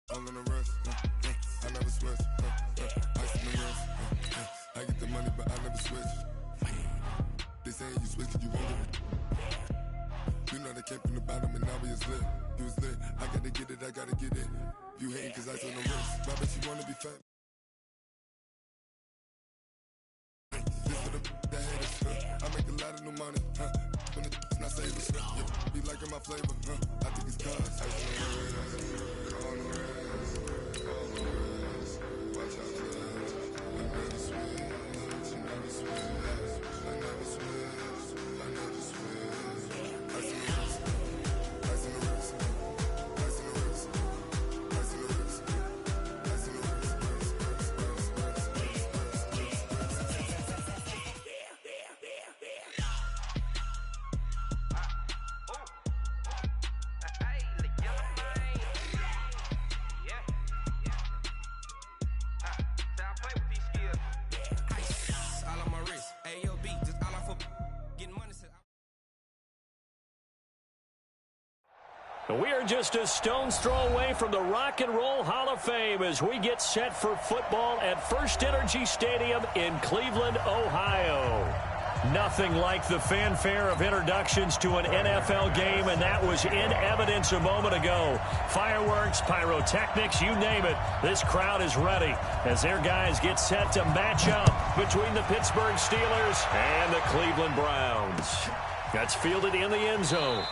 All in the rest, I never switch. Ice in the rest, I get the money, but I never switch. They saying you switch 'cause you won't get it. You know they came from the bottom and now we is lit. You was lit, I gotta get it, I gotta get it. You hating 'cause ice on the wrist. I bet you wanna be fat. This for the that haters, I make a lot of new money, when it's not saving, be liking my flavor, I think it's cause ice on the wrist, on the wrist, on the wrist. Watch out, cuz I never switch, you never switch, I never switch, I never switch. Ice on the wrist, ice on the wrist, ice on the wrist, ice on the wrist, ice on the wrist. We are just a stone's throw away from the Rock and Roll Hall of Fame as we get set for football at First Energy Stadium in Cleveland, Ohio. Nothing like the fanfare of introductions to an NFL game, and that was in evidence a moment ago. Fireworks, pyrotechnics, you name it. This crowd is ready as their guys get set to match up between the Pittsburgh Steelers and the Cleveland Browns. That's fielded in the end zone.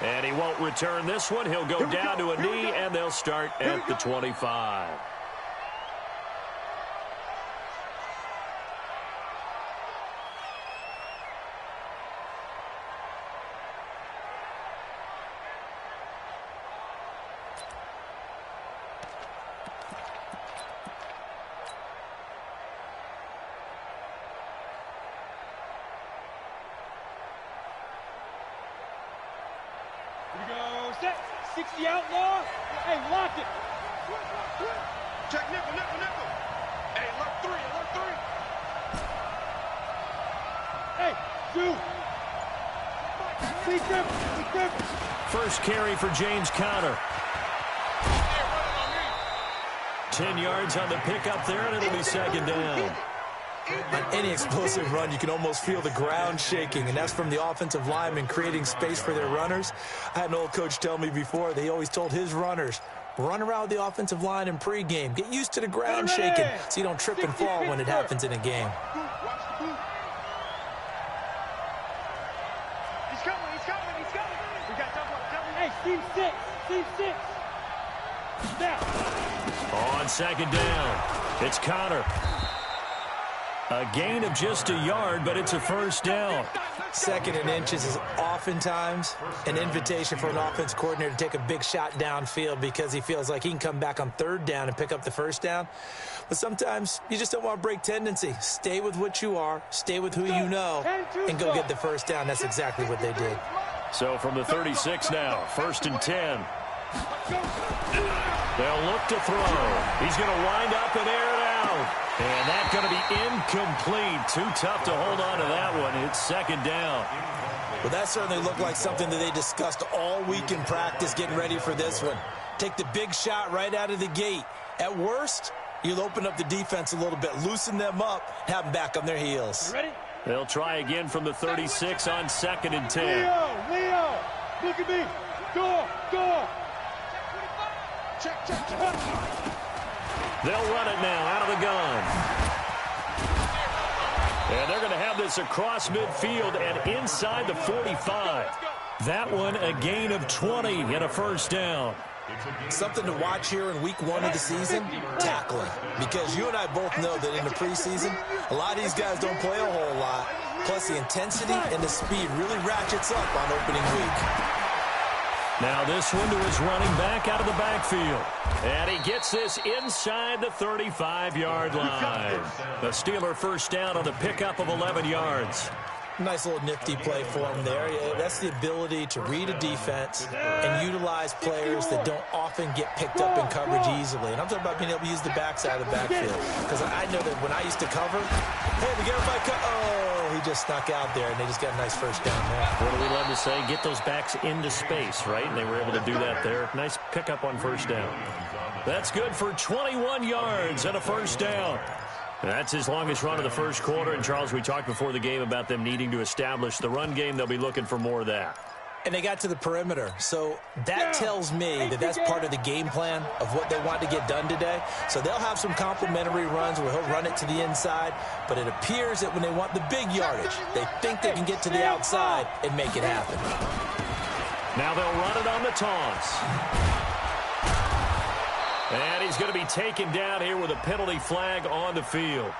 And he won't return this one. He'll go down to a knee, and they'll start at the 25. Here we go, set, 60 outlaw, hey, lock it. Check nickel, nickel, nickel. Hey, left three, left three. Hey, two. Be different. First carry for James Conner. 10 yards on the pickup there, and it'll be second down. On any explosive run, you can almost feel the ground shaking, and that's from the offensive linemen creating space for their runners. I had an old coach tell me before, they always told his runners, run around the offensive line in pregame. Get used to the ground shaking so you don't trip and fall when it happens in a game. He's coming. We got double. Hey, team six. Now. On second down, it's Conner. A gain of just a yard, but it's a first down. Second and inches is oftentimes an invitation for an offense coordinator to take a big shot downfield because he feels like he can come back on third down and pick up the first down. But sometimes you just don't want to break tendency. Stay with what you are, stay with who you know, and go get the first down. That's exactly what they did. So from the 36 now, first and 10. They'll look to throw. He's going to wind up and air it out. And that's going to be incomplete. Too tough to hold on to that one. It's second down. Well, that certainly looked like something that they discussed all week in practice getting ready for this one. Take the big shot right out of the gate. At worst, you'll open up the defense a little bit, loosen them up, have them back on their heels. Ready? They'll try again from the 36 on second and 10. Leo, look at me. Go. Check. They'll run it now out of the gun. And they're going to have this across midfield and inside the 45. That one a gain of 20 and a first down. Something to watch here in week one of the season, tackling. Because you and I both know that in the preseason, a lot of these guys don't play a whole lot. Plus the intensity and the speed really ratchets up on opening week. Now this one to his running back out of the backfield. And he gets this inside the 35-yard line. The Steeler first down on the pickup of 11 yards. Nice little nifty play for him there. Yeah, that's the ability to read a defense and utilize players that don't often get picked up in coverage easily. And I'm talking about being able to use the backside of the backfield. Because I know that when I used to cover, hey, we get everybody oh, he just snuck out there, and they just got a nice first down there. What do we love to say? Get those backs into space, right? And they were able to do that there. Nice pickup on first down. That's good for 21 yards and a first down. That's his longest run of the first quarter. And, Charles, we talked before the game about them needing to establish the run game. They'll be looking for more of that. And they got to the perimeter. So that tells me that that's part of the game plan of what they want to get done today. So they'll have some complementary runs where he'll run it to the inside. But it appears that when they want the big yardage, they think they can get to the outside and make it happen. Now they'll run it on the taunts. And he's going to be taken down here with a penalty flag on the field.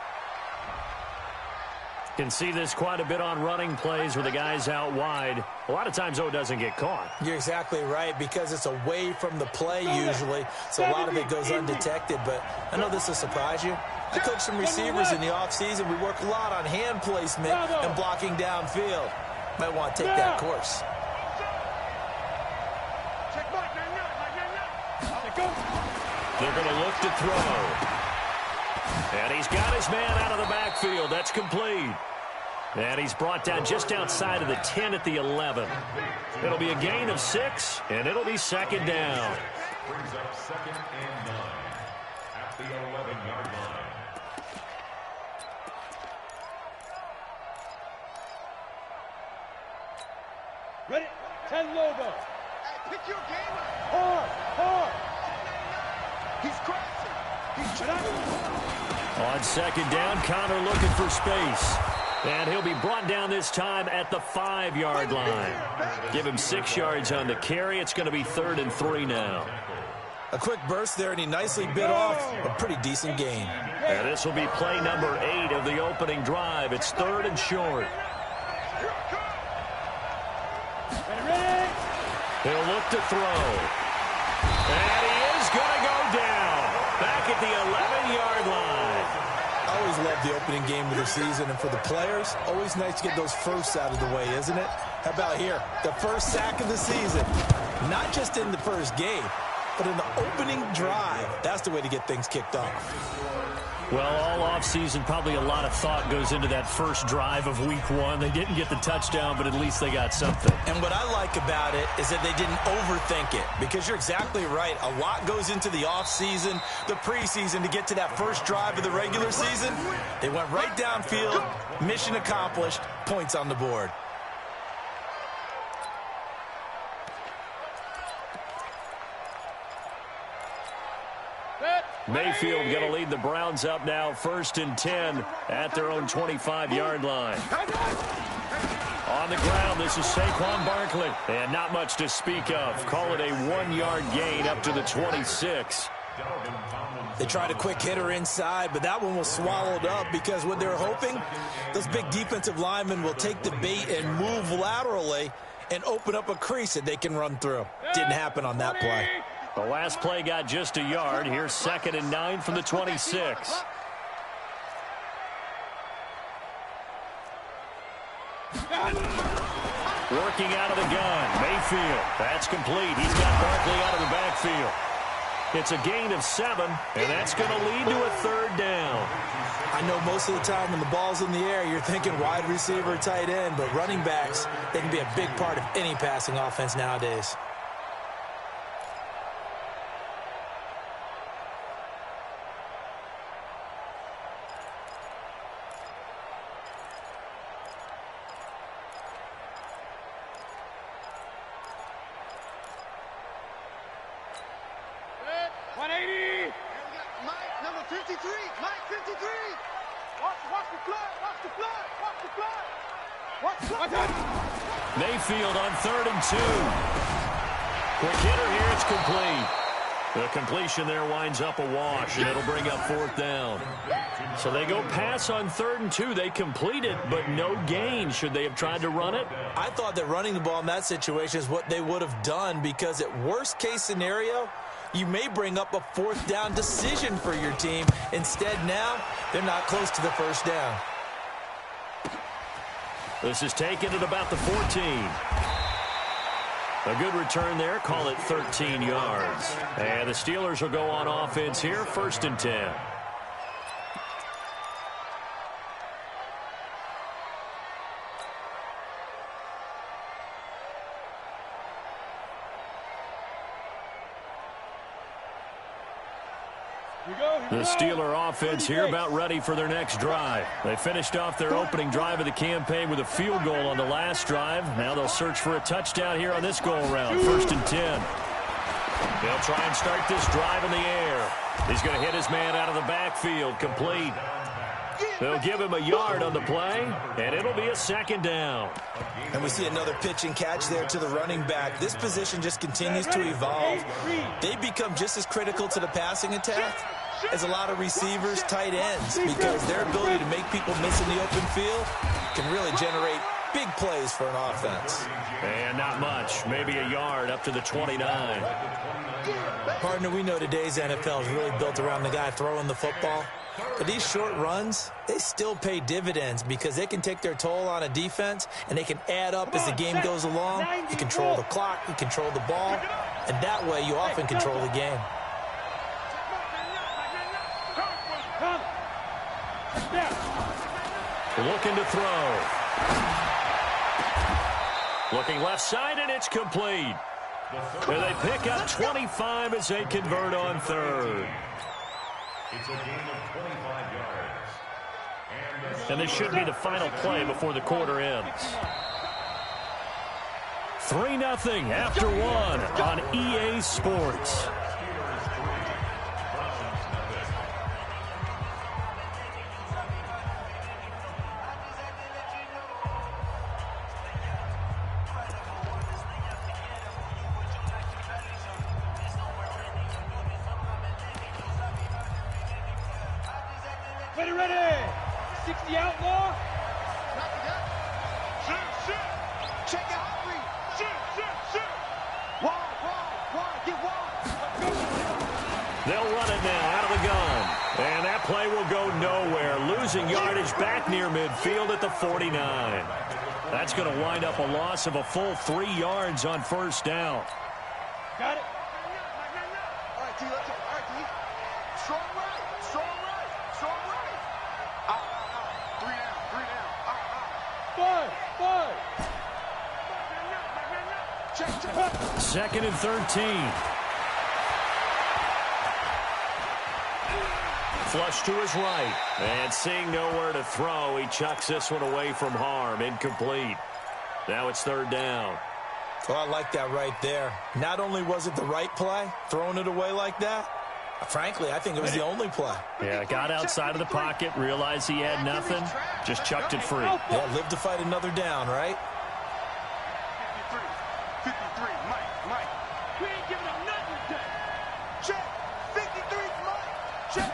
Can see this quite a bit on running plays where the guy's out wide. A lot of times, though, it doesn't get caught. You're exactly right, because it's away from the play usually, so a lot of it goes undetected. But I know this will surprise you. I coach some receivers in the offseason. We work a lot on hand placement and blocking downfield. Might want to take that course. They're going to look to throw. And he's got his man out of the backfield. That's complete. And he's brought down just outside of the 10 at the 11. It'll be a gain of 6, and it'll be second down. Brings up second and 9 at the 11-yard line. Ready? 10 Lobo. Hey, pick your game up. Hard. He's crashing. He's trying. On second down, Connor looking for space. And he'll be brought down this time at the 5-yard line. Give him 6 yards on the carry. It's going to be 3rd and 3 now. A quick burst there, and he nicely bit off a pretty decent gain. And this will be play number 8 of the opening drive. It's 3rd and short. He'll look to throw. And he is going to go down. Back at the 11-yard line. I always love the opening game of the season, and for the players, always nice to get those firsts out of the way, isn't it? How about here? The first sack of the season. Not just in the first game, but in the opening drive. That's the way to get things kicked off. Well, all offseason, probably a lot of thought goes into that first drive of week 1. They didn't get the touchdown, but at least they got something. And what I like about it is that they didn't overthink it, because you're exactly right. A lot goes into the offseason, the preseason, to get to that first drive of the regular season. They went right downfield, mission accomplished, points on the board. Mayfield going to lead the Browns up now, 1st and 10 at their own 25-yard line. On the ground, this is Saquon Barkley. And not much to speak of. Call it a 1-yard gain up to the 26. They tried a quick hitter inside, but that one was swallowed up, because what they're hoping, those big defensive linemen will take the bait and move laterally and open up a crease that they can run through. Didn't happen on that play. The last play got just a yard. Here's 2nd and 9 from the 26. Working out of the gun, Mayfield. That's complete. He's got Barkley out of the backfield. It's a gain of 7, and that's going to lead to a 3rd down. I know most of the time when the ball's in the air, you're thinking wide receiver, tight end, but running backs, they can be a big part of any passing offense nowadays. Mayfield on 3rd and 2. Quick hitter here, it's complete. The completion there winds up a wash, and it'll bring up 4th down. So they go pass on 3rd and 2. They complete it, but no gain. Should they have tried to run it? I thought that running the ball in that situation is what they would have done, because at worst case scenario, you may bring up a 4th down decision for your team. Instead, now, they're not close to the 1st down. This is taken at about the 14. A good return there. Call it 13 yards. And the Steelers will go on offense here, 1st and 10. The Steeler offense here about ready for their next drive. They finished off their opening drive of the campaign with a field goal on the last drive. Now they'll search for a touchdown here on this go-around. 1st and 10. They'll try and start this drive in the air. He's going to hit his man out of the backfield. Complete. They'll give him a yard on the play, and it'll be a 2nd down. And we see another pitch and catch there to the running back. This position just continues to evolve. They become just as critical to the passing attack as a lot of receivers, tight ends, because their ability to make people miss in the open field can really generate big plays for an offense. And not much, maybe a yard up to the 29. Partner, we know today's NFL is really built around the guy throwing the football. But these short runs, they still pay dividends because they can take their toll on a defense and they can add up as the game goes along. You control the clock, you control the ball, and that way you often control the game. Looking to throw. Looking left side, and it's complete. And they pick up 25 as they convert on 3rd. It's a gain of 25 yards. And this should be the final play before the quarter ends. 3-0 after 1 on EA Sports. Ready. 60 outlaw. Check out. Shoot. Wide. Get wide. They'll run it now out of the gun. And that play will go nowhere. Losing yardage back near midfield at the 49. That's going to wind up a loss of a full 3 yards on 1st down. Got it. All right, T. Let's go. All right, T. Strong right. Out. 3 down. 5. Check. 2nd and 13. Flush to his right. And seeing nowhere to throw, he chucks this one away from harm. Incomplete. Now it's 3rd down. Oh, I like that right there. Not only was it the right play, throwing it away like that, frankly, I think it was the only play. Yeah, got outside of the pocket, realized he had nothing, just chucked it free. Yeah, live to fight another down, right? 53, Mike. We ain't giving him nothing today. Check. 53, Mike. Check.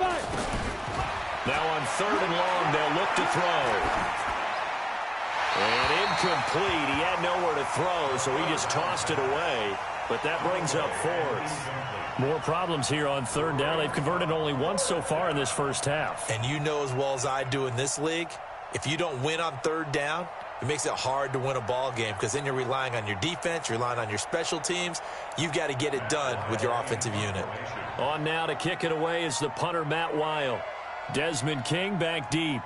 Now on 3rd and long, they'll look to throw. And incomplete. He had nowhere to throw, so he just tossed it away. But that brings up 4th. More problems here on 3rd down. They've converted only once so far in this first half. And you know as well as I do in this league, if you don't win on 3rd down, it makes it hard to win a ball game because then you're relying on your defense, you're relying on your special teams. You've got to get it done with your offensive unit. On now to kick it away is the punter, Matt Weil. Desmond King back deep.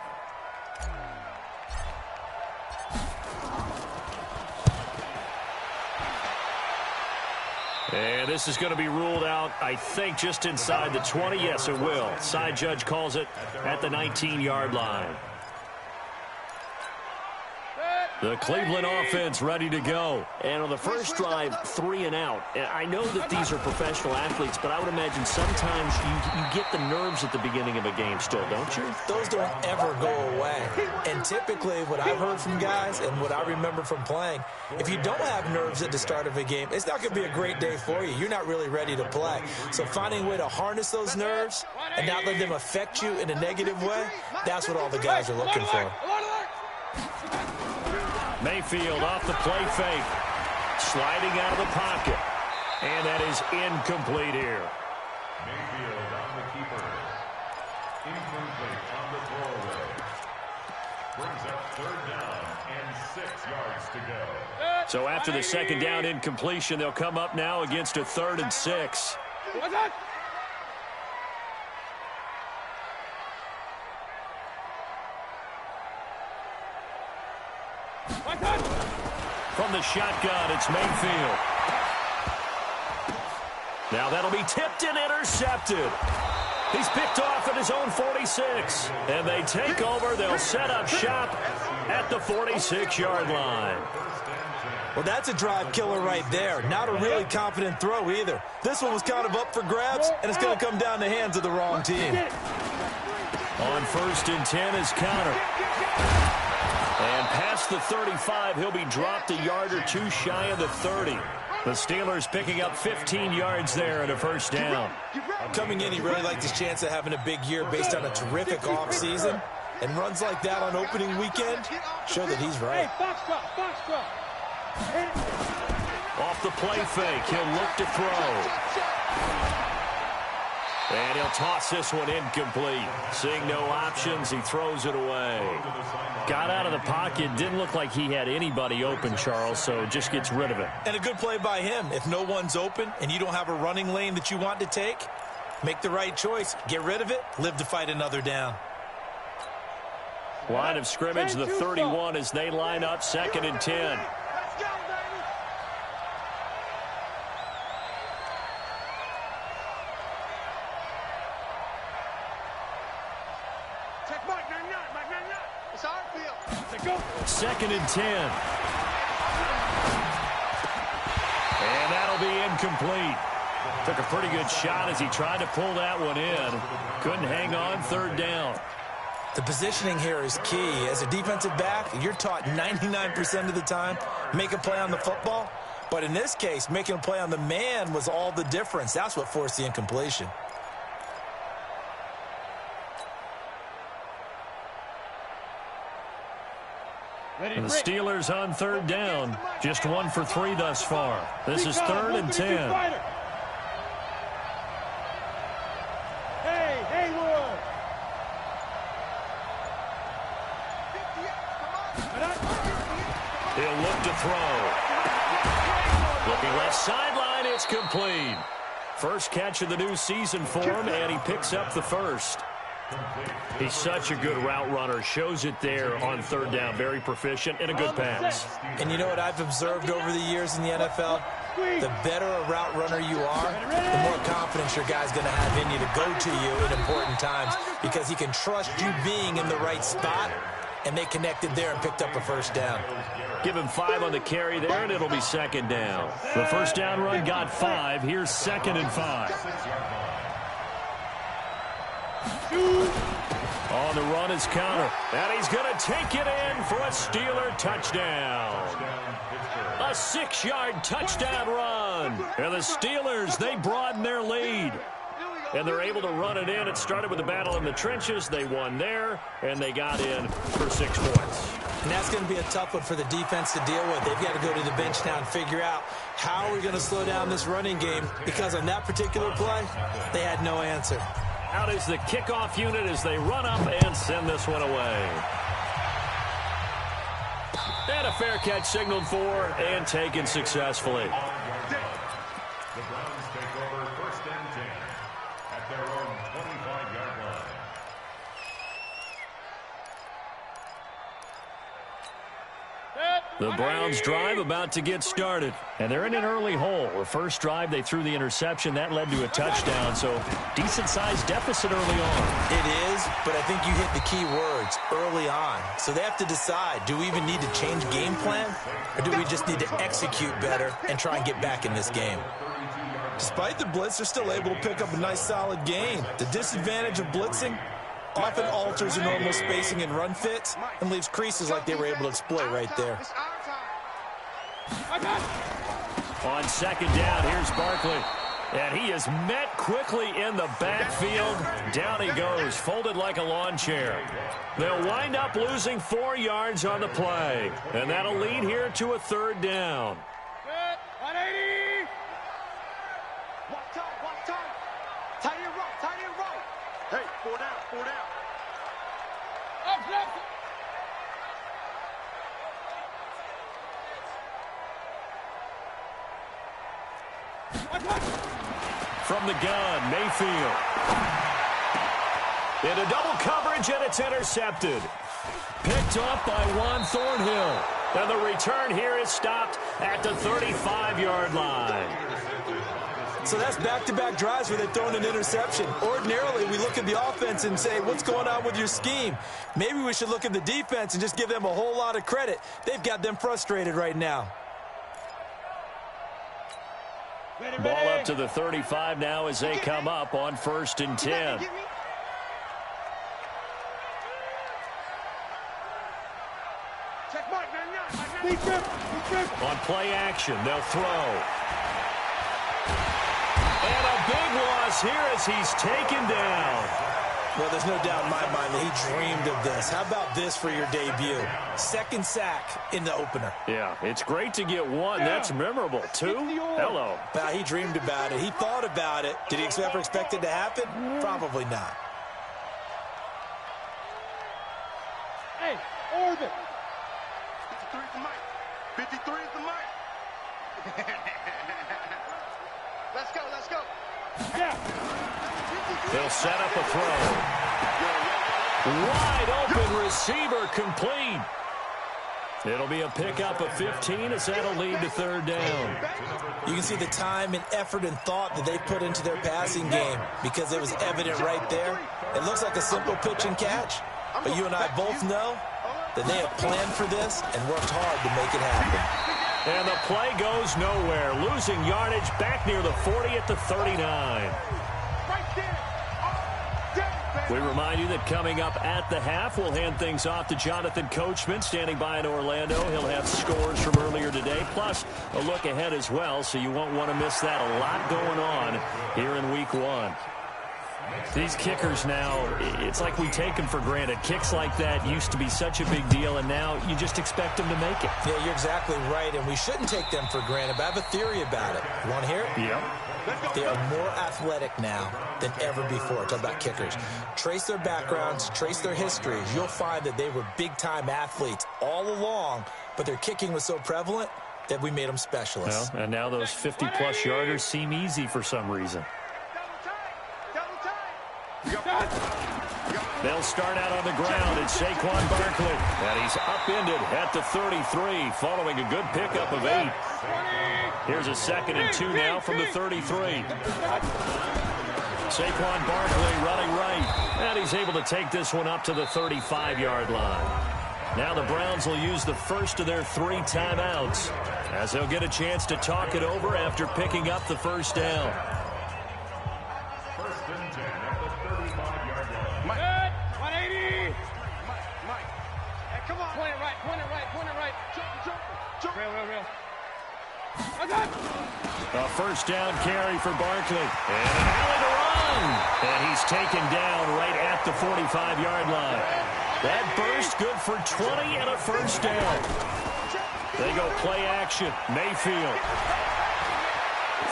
And this is going to be ruled out, I think, just inside the 20. Yes, it will. Side judge calls it at the 19-yard line. The Cleveland offense ready to go. And on the first drive, 3 and out. I know that these are professional athletes, but I would imagine sometimes you get the nerves at the beginning of a game still, don't you? Those don't ever go away. And typically what I've heard from guys and what I remember from playing, if you don't have nerves at the start of a game, it's not going to be a great day for you. You're not really ready to play. So finding a way to harness those nerves and not let them affect you in a negative way, that's what all the guys are looking for. Mayfield off the play fake. Sliding out of the pocket. And that is incomplete here. Mayfield on the keeper. Incomplete on the throwaway. Brings up 3rd down and 6 yards to go. So after the 2nd down incompletion, they'll come up now against a 3rd and 6. What's that? From the shotgun, it's Mayfield. Now that'll be tipped and intercepted. He's picked off at his own 46. And they take over. They'll set up shop at the 46-yard line. Well, that's a drive killer right there. Not a really confident throw either. This one was kind of up for grabs, and it's going to come down the hands of the wrong team. On 1st and 10 is Connor. And past the 35, he'll be dropped a yard or two shy of the 30. The Steelers picking up 15 yards there and a 1st down. Coming in, he really liked his chance of having a big year based on a terrific offseason. And runs like that on opening weekend show that he's right. Hey, box drop. Off the play fake, he'll look to throw. And he'll toss this one incomplete. Seeing no options, he throws it away. Got out of the pocket, didn't look like he had anybody open, Charles, so just gets rid of it. And a good play by him. If no one's open and you don't have a running lane that you want to take, make the right choice. Get rid of it, live to fight another down. Line of scrimmage, the 31 as they line up, 2nd and 10. It's our field. 2nd and 10. And that'll be incomplete. Took a pretty good shot as he tried to pull that one in. Couldn't hang on, 3rd down. The positioning here is key. As a defensive back, you're taught 99% of the time, make a play on the football. But in this case, making a play on the man was all the difference. That's what forced the incompletion. And the Steelers on 3rd down. Just 1 for 3 thus far. This is 3rd and 10. Hey, Haywood. He'll look to throw. Looking left sideline, it's complete. First catch of the new season for him, and he picks up the 1st. He's such a good route runner. Shows it there on 3rd down. Very proficient and a good pass. And you know what I've observed over the years in the NFL? The better a route runner you are, the more confidence your guy's going to have in you to go to you in important times because he can trust you being in the right spot, and they connected there and picked up a 1st down. Give him 5 on the carry there, and it'll be 2nd down. The 1st down run got 5. Here's 2nd and 5. On the run is Connor. And he's going to take it in for a Steeler touchdown. A 6-yard touchdown run. And the Steelers, they broaden their lead. And they're able to run it in. It started with a battle in the trenches. They won there, and they got in for 6 points. And that's going to be a tough one for the defense to deal with. They've got to go to the bench now and figure out how are we going to slow down this running game, because on that particular play, they had no answer. Out is the kickoff unit as they run up and send this one away. And a fair catch signaled for and taken successfully. The Browns take over 1st and 10 at their own 25-yard line. The Browns drive about to get started. And they're in an early hole. The first drive, they threw the interception. That led to a touchdown. So decent-sized deficit early on. It is, but I think you hit the key words, early on. So they have to decide, do we even need to change game plan? Or do we just need to execute better and try and get back in this game? Despite the blitz, they're still able to pick up a nice, solid gain. The disadvantage of blitzing often alters the normal spacing and run fits and leaves creases like they were able to exploit right there. On 2nd down, here's Barkley. And he is met quickly in the backfield. Down he goes, folded like a lawn chair. They'll wind up losing 4 yards on the play. And that'll lead here to a 3rd down. 180. Watch time. Tight end right. Hey, 4 down. Up, left. the gun, Mayfield. Into double coverage, and it's intercepted. Picked up by Juan Thornhill. And the return here is stopped at the 35-yard line. So that's back-to-back drives where they're throwing an interception. Ordinarily, we look at the offense and say, what's going on with your scheme? Maybe we should look at the defense and just give them a whole lot of credit. They've got them frustrated right now. Ball up to the 35 now as they come up on 1st and 10. On play action, they'll throw. And a big loss here as he's taken down. Well, there's no doubt in my mind that he dreamed of this. How about this for your debut? 2nd sack in the opener. Yeah, it's great to get 1. That's memorable. 2? Hello. Well, he dreamed about it. He thought about it. Did he ever expect it to happen? Probably not. Hey, orbit. 53 is the mic. 53 is the mic. Let's go, let's go. Yeah. They'll set up a throw. Wide open receiver complete. It'll be a pickup of 15 as that'll lead to 3rd down. You can see the time and effort and thought that they put into their passing game because it was evident right there. It looks like a simple pitch and catch, but you and I both know that they have planned for this and worked hard to make it happen. And the play goes nowhere, losing yardage back near the 40 at the 39. We remind you that coming up at the half, we'll hand things off to Jonathan Coachman, standing by in Orlando. He'll have scores from earlier today, plus a look ahead as well, so you won't want to miss that. A lot going on here in Week 1. These kickers now, it's like we take them for granted. Kicks like that used to be such a big deal, and now you just expect them to make it. Yeah, you're exactly right, and we shouldn't take them for granted, but I have a theory about it. You want to hear it? Yep. They are more athletic now than ever before. Talk about kickers. Trace their backgrounds, trace their histories. You'll find that they were big-time athletes all along, but their kicking was so prevalent that we made them specialists. Well, and now those 50-plus yarders seem easy for some reason. They'll start out on the ground. It's Saquon Barkley. And he's upended at the 33 following a good pickup of 8. Here's a 2nd and 2 now from the 33. Saquon Barkley running right. And he's able to take this one up to the 35-yard line. Now the Browns will use the first of their 3 timeouts as they'll get a chance to talk it over after picking up the 1st down. 1st and 10 at the 35-yard line. Good. 180. Mike. Hey, come on. Point it right, point it right, point it right. Jump. Real. I got it. A 1st down carry for Barkley. And an alley to run. And he's taken down right at the 45-yard line. That burst good for 20 and a 1st down. They go play action. Mayfield.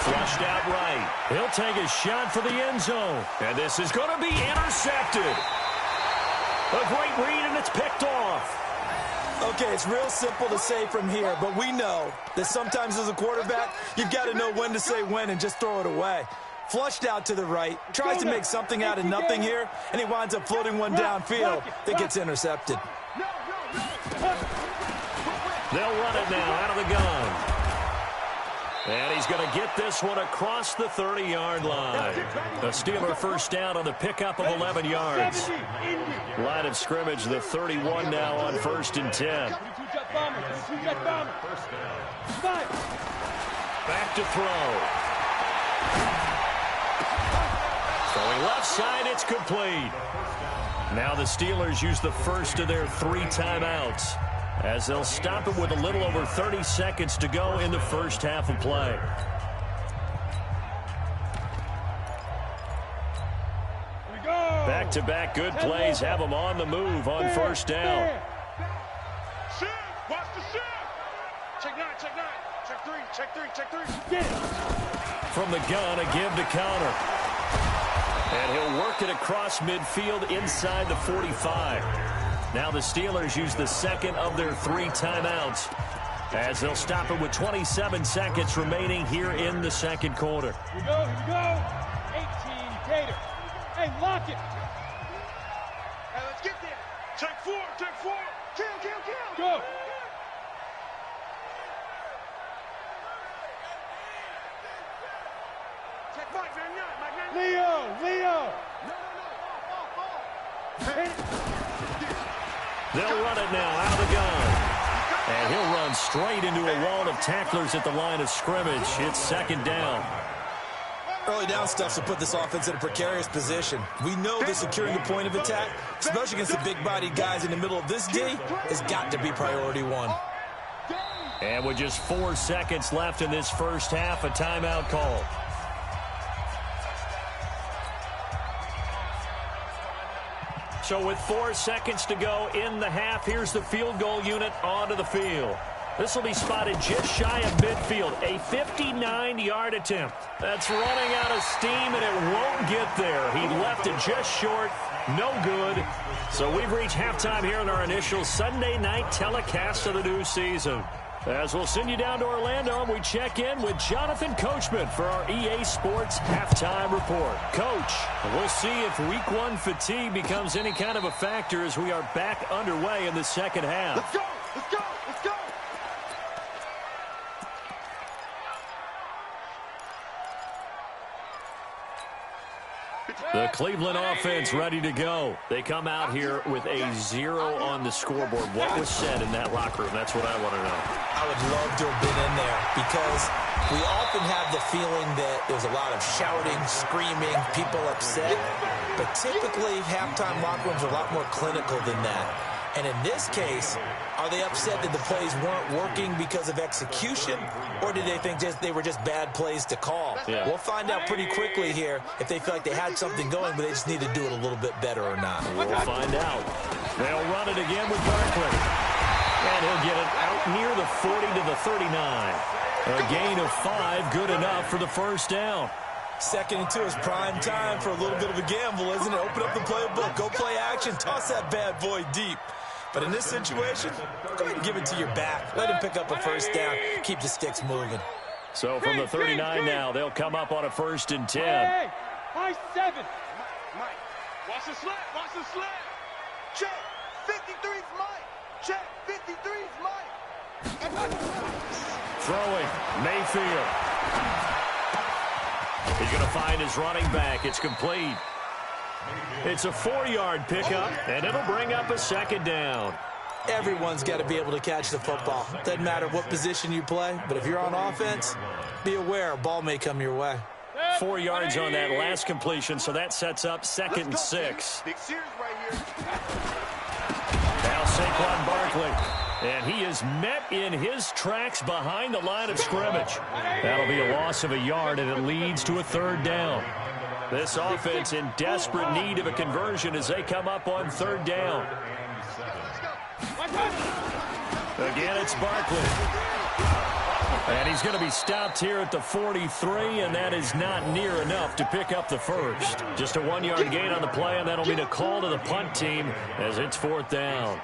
Flushed out right. He'll take a shot for the end zone. And this is going to be intercepted. A great read, and it's picked off. Okay, it's real simple to say from here, but we know that sometimes as a quarterback, you've got to know when to say when and just throw it away. Flushed out to the right, tries to make something out of nothing here, and he winds up floating one downfield that gets intercepted. They'll run it now out of the gun. And he's going to get this one across the 30-yard line. A Steeler 1st down on the pickup of 11 yards. Line of scrimmage, the 31 now on 1st and 10. Back to throw. Throwing left side, it's complete. Now the Steelers use the first of their 3 timeouts as they'll stop it with a little over 30 seconds to go in the first half of play. Back-to-back good plays have them on the move on 1st down. Shift. Watch the shift. Check 9, check 9. Check 3, check 3, check 3. Get it. From the gun, a give to counter. And he'll work it across midfield inside the 45. Now the Steelers use the 2nd of their 3 timeouts as they'll stop it with 27 seconds remaining here in the 2nd quarter. Here we go. Gator. Hey, lock it. Hey, let's get there. Take four. Kill. Go. Take Mike, man. Leo. They'll run it now out of the gun. And he'll run straight into a wall of tacklers at the line of scrimmage. It's second down. Early down stuff to put this offense in a precarious position. We know that securing the point of attack, especially against the big-bodied guys in the middle of this D, has got to be priority one. And with just 4 seconds left in this first half, a timeout call. So with 4 seconds to go in the half, here's the field goal unit onto the field. This will be spotted just shy of midfield, a 59-yard attempt. That's running out of steam, and it won't get there. He left it just short, no good. So we've reached halftime here in our initial Sunday night telecast of the new season. As we'll send you down to Orlando, and we check in with Jonathan Coachman for our EA Sports Halftime Report. Coach, we'll see if Week 1 fatigue becomes any kind of a factor as we are back underway in the second half. Let's go. The Cleveland offense ready to go. They come out here with a 0 on the scoreboard. What was said in that locker room? That's what I want to know. I would love to have been in there because we often have the feeling that there's a lot of shouting, screaming, people upset. But typically, halftime locker rooms are a lot more clinical than that. And in this case, are they upset that the plays weren't working because of execution, or did they think they were just bad plays to call? Yeah. We'll find out pretty quickly here if they feel like they had something going, but they just need to do it a little bit better or not. We'll find out. They'll run it again with Barkley. And he'll get it out near the 40 to the 39. A gain of 5, good enough for the first down. 2nd and 2 is prime time for a little bit of a gamble, isn't it? Open up the playbook, go play action, toss that bad boy deep. But in this situation, go ahead and give it to your back. Let him pick up a first down. Keep the sticks moving. So from the 39 now, they'll come up on a 1st and 10. Hey, high 7. Mike, watch the slant. Check, 53's Mike. Check, 53's Mike. Throwing, Mayfield. He's going to find his running back. It's complete. It's a 4-yard pickup, and it'll bring up a 2nd down. Everyone's got to be able to catch the football. Doesn't matter what position you play, but if you're on offense, be aware a ball may come your way. 4 yards on that last completion, so that sets up 2nd and 6. Big series right here. Now Saquon Barkley, and he is met in his tracks behind the line of scrimmage. That'll be a loss of a yard, and it leads to a 3rd down. This offense in desperate need of a conversion as they come up on 3rd down. Again, it's Barkley. And he's going to be stopped here at the 43, and that is not near enough to pick up the first. Just a 1-yard gain on the play, and that'll mean a call to the punt team as it's 4th down.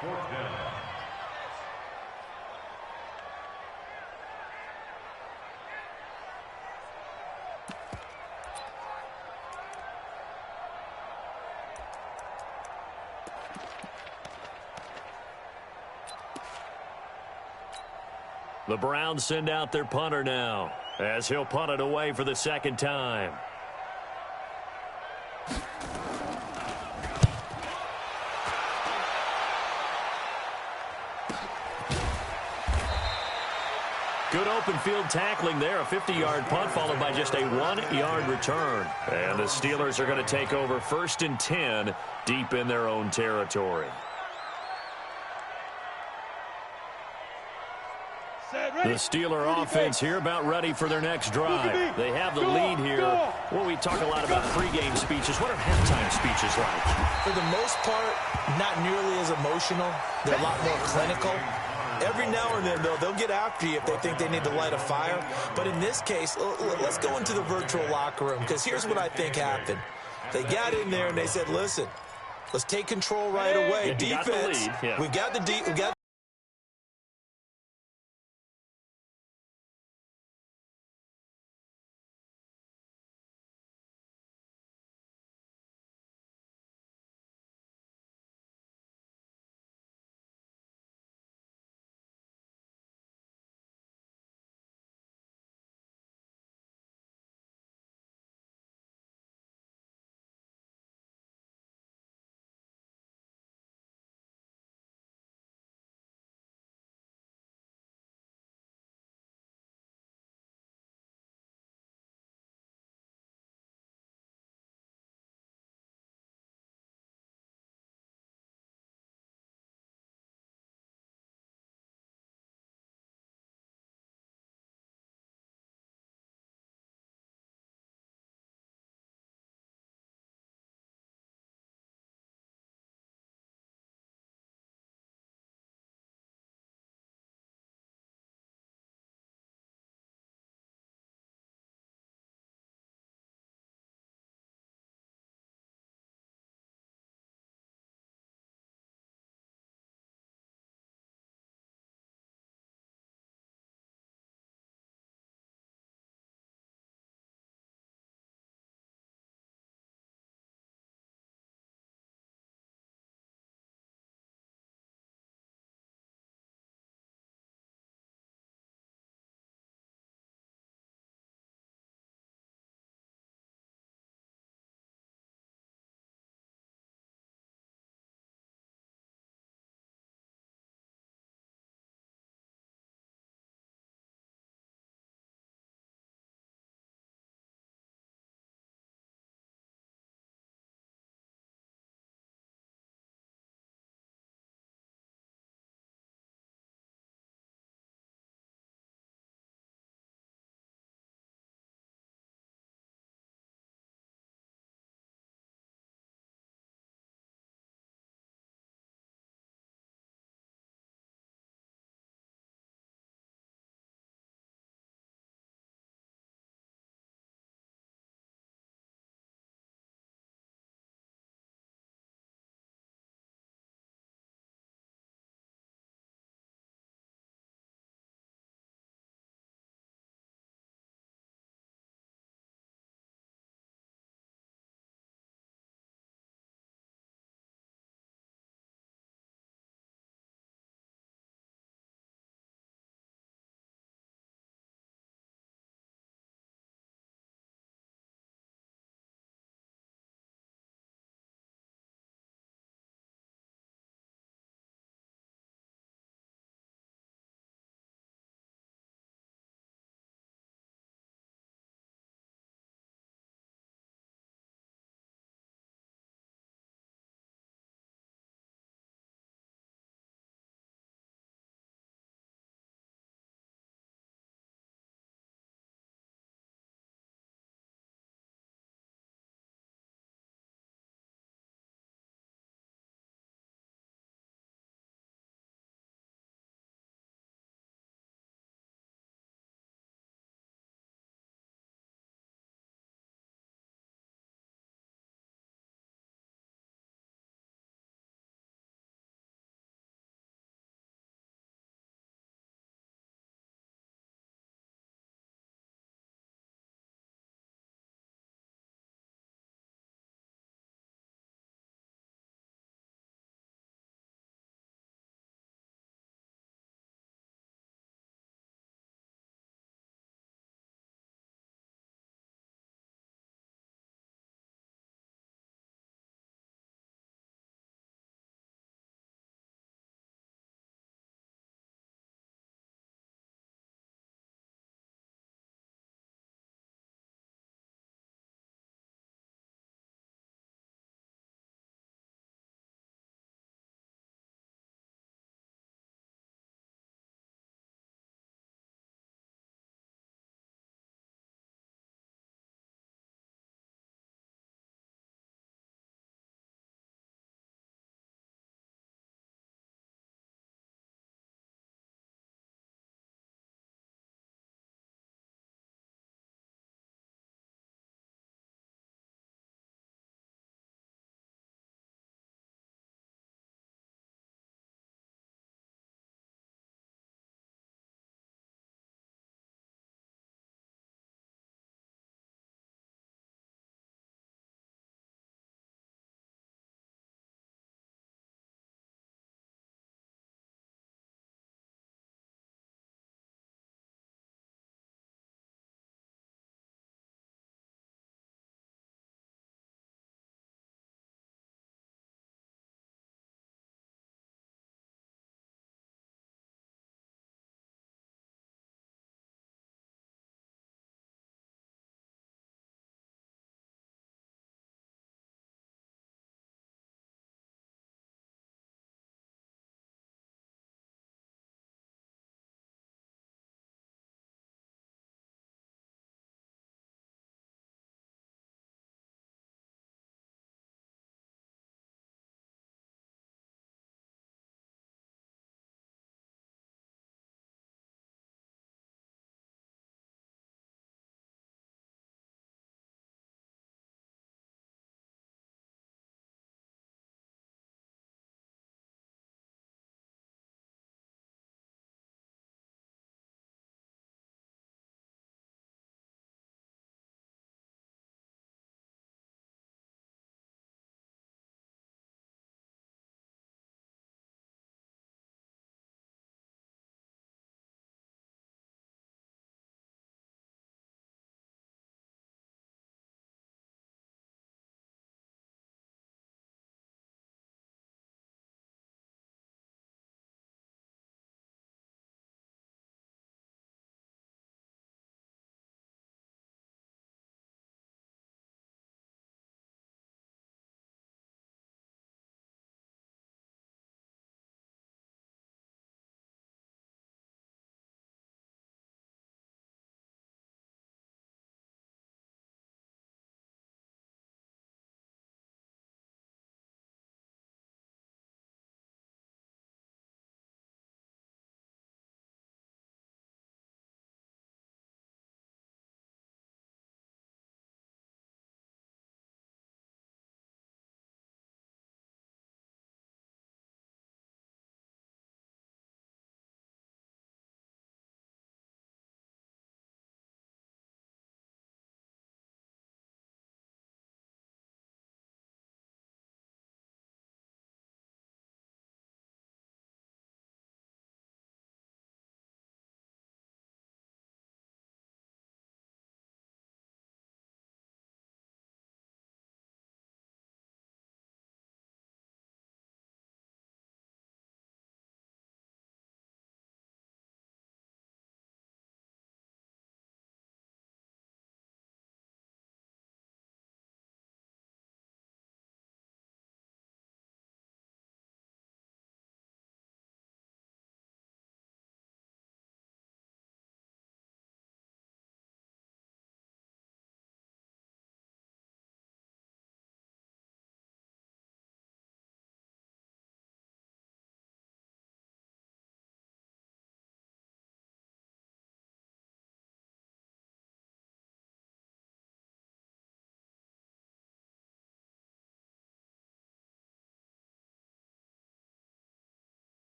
The Browns send out their punter now as he'll punt it away for the 2nd time. Good open field tackling there. A 50-yard punt followed by just a 1-yard return. And the Steelers are going to take over 1st and 10 deep in their own territory. The Steeler offense here about ready for their next drive. They have the lead here. Well, we talk a lot about pregame speeches. What are halftime speeches like? For the most part, not nearly as emotional. They're a lot more clinical. Every now and then, though, they'll get after you if they think they need to light a fire. But in this case, let's go into the virtual locker room, because here's what I think happened. They got in there and they said, listen, let's take control right away. Yeah, Defense, got the lead. Yeah. we got